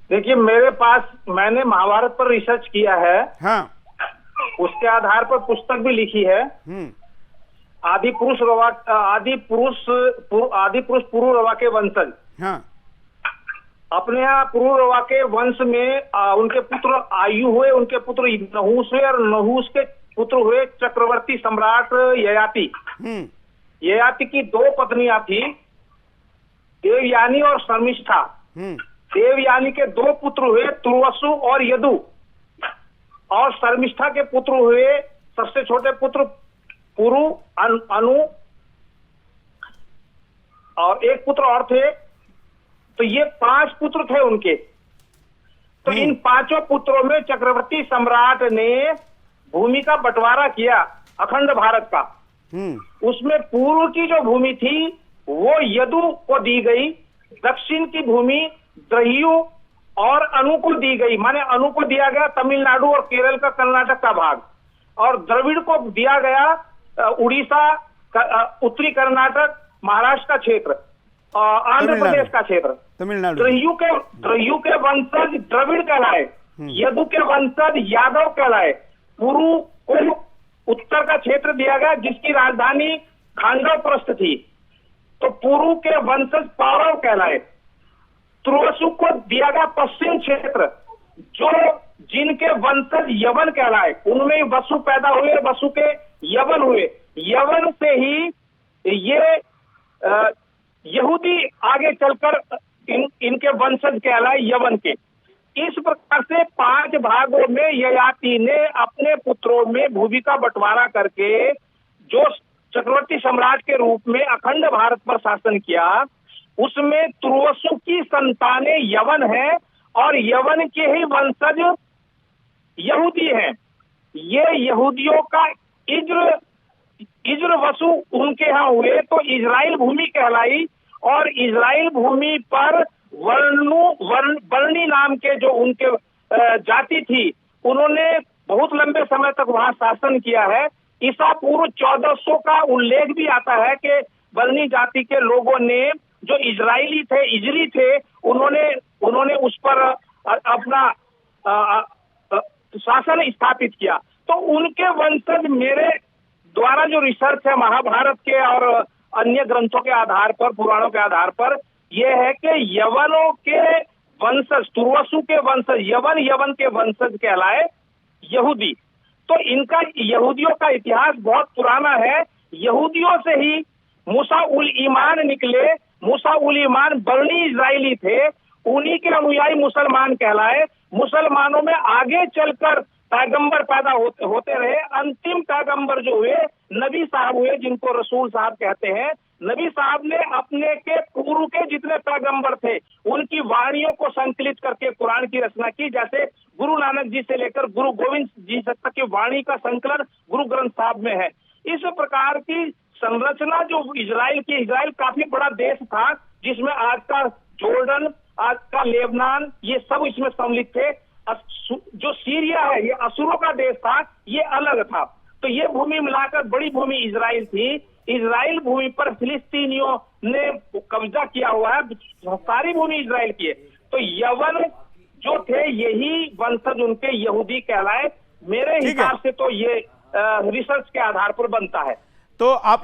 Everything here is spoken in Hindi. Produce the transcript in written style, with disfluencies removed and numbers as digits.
देखिए, मेरे पास मैंने महाभारत पर रिसर्च किया है। हाँ। उसके आधार पर पुस्तक भी लिखी है। आदि पुरुष पुरुरवा के वंशज। हाँ। अपने यहाँ पुरुरवा के वंश में उनके पुत्र आयु हुए, उनके पुत्र नहुस हुए, और नहुस के पुत्र हुए चक्रवर्ती सम्राट ययाति। ययाति की 2 पत्नियां थी, देवयानी और शर्मिष्ठा। देवयानी के 2 पुत्र हुए, तुर्वसु और यदु। और शर्मिष्ठा के पुत्र हुए, सबसे छोटे पुत्र पुरु, अनु, और एक पुत्र और थे। तो ये 5 पुत्र थे उनके। तो इन 5 पुत्रों में चक्रवर्ती सम्राट ने भूमि का बंटवारा किया, अखंड भारत का। उसमें पूर्व की जो भूमि थी वो यदु को दी गई, दक्षिण की भूमि द्रहियु और अनु को दी गई। माने अनु को दिया गया तमिलनाडु और केरल का, कर्नाटक का भाग, और द्रविड़ को दिया गया उड़ीसा, उत्तरी कर्नाटक, महाराष्ट्र का क्षेत्र, आंध्र प्रदेश का क्षेत्र। तमिलनाडु। द्रहियु के वंशज द्रविड़ कहलाए, यदु के वंशज यादव कहलाए। पुरु को उत्तर का क्षेत्र दिया गया जिसकी राजधानी खांडवप्रस्थ थी, तो पुरु के वंशज पारव कहलाए। तुर्वसु को दिया गया पश्चिम क्षेत्र, जो जिनके वंशज यवन कहलाए। उनमें वसु पैदा हुए, वसु के यवन हुए। यवन से ही ये यहूदी आगे चलकर इनके वंशज कहलाए, यवन के। इस प्रकार से 5 भागों में ययाति ने अपने पुत्रों में भूमि का बंटवारा करके जो चक्रवर्ती सम्राट के रूप में अखंड भारत पर शासन किया, उसमें तुर्वसु की संतानें यवन है और यवन के ही वंशज यहूदी हैं। ये यहूदियों का इज्र वसु उनके यहाँ हुए तो इजराइल भूमि कहलाई, और इजराइल भूमि पर वर्णी नाम के जो उनके जाति थी, उन्होंने बहुत लंबे समय तक वहां शासन किया है। ईसा पूर्व 1400 का उल्लेख भी आता है कि वर्णी जाति के लोगों ने, जो इजरायली थे, इजरी थे, उन्होंने उस पर अपना शासन स्थापित किया। तो उनके वंशज मेरे द्वारा जो रिसर्च है महाभारत के और अन्य ग्रंथों के आधार पर, पुराणों के आधार पर, यह है कि यवनों के वंशज, तुर्वसु के वंशज यवन के वंशज कहलाए यहूदी। तो इनका यहूदियों का इतिहास बहुत पुराना है। यहूदियों से ही मूसा उल ईमान निकले। मूसा उल ईमान बर्नी इजरायली थे, उन्हीं के अनुयायी मुसलमान कहलाए। मुसलमानों में आगे चलकर पैगंबर पैदा होते रहे। अंतिम पैगंबर जो हुए नबी साहब हुए, जिनको रसूल साहब कहते हैं। नबी साहब ने अपने के पूर्व के जितने पैगंबर थे उनकी वाणियों को संकलित करके कुरान की रचना की। जैसे गुरु नानक जी से लेकर गुरु गोविंद जी तक की वाणी का संकलन गुरु ग्रंथ साहब में है। इस प्रकार की संरचना जो इजराइल काफी बड़ा देश था, जिसमें आज का जॉर्डन, आज का लेबनान, ये सब इसमें सम्मिलित थे। जो सीरिया है ये असुरों का देश था, ये अलग था। तो ये भूमि मिलाकर बड़ी भूमि इजराइल थी। इजराइल भूमि पर फिलिस्तीनियों ने कब्जा किया हुआ है, सारी भूमि इजराइल की है। तो यवन जो थे यही वंशज उनके यहूदी कहलाए। मेरे हिसाब से तो ये रिसर्च के आधार पर बनता है। तो आप